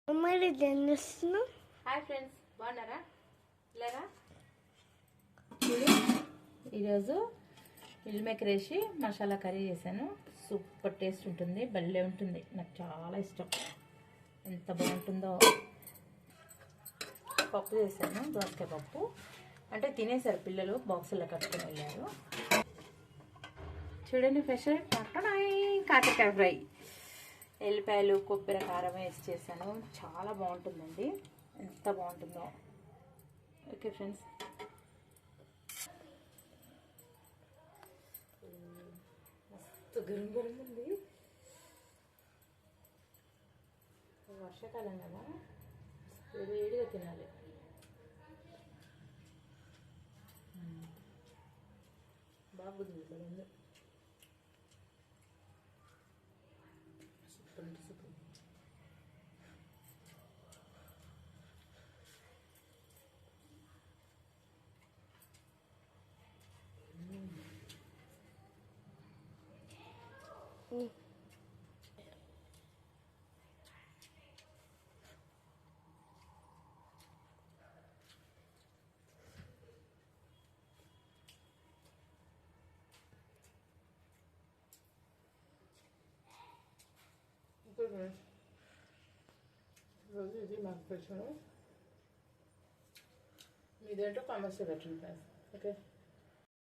మరి జన్నిస్తున్నాం. Hi friends, బాగున్నారా? లేరా చూడు, ఈరోజు మిల్ మేకర్ వేసి మసాలా కర్రీ చేశాను. సూపర్ టేస్ట్ ఉంటుంది, భలే ఉంటుంది. నాకు చాలా ఇష్టం, ఎంత బాగుంటుందో. పప్పు చేశాను, దోసకాయ పప్పు. అంటే తినేసారు పిల్లలు, బాక్సుల్లో కట్టుకుని వెళ్ళారు. చూడండి, స్పెషల్ కాకరకాయ ఫ్రై, ఎల్లిపాయలు కొబ్బరి కారం వేసి చేశాను. చాలా బాగుంటుందండి, ఎంత బాగుంటుందో. ఓకే ఫ్రెండ్స్, మస్తు గరం గరం ఉంది. వర్షాకాలం కదా, వేడిగా తినాలి. బాగుంది, బాగుంది. సూపర్ అంటే సూపర్. రోజు ఇది మాకు పెట్టాను. మీదేంటో కామెంట్స్లో పెట్టండి ఫ్రెండ్స్. ఓకే.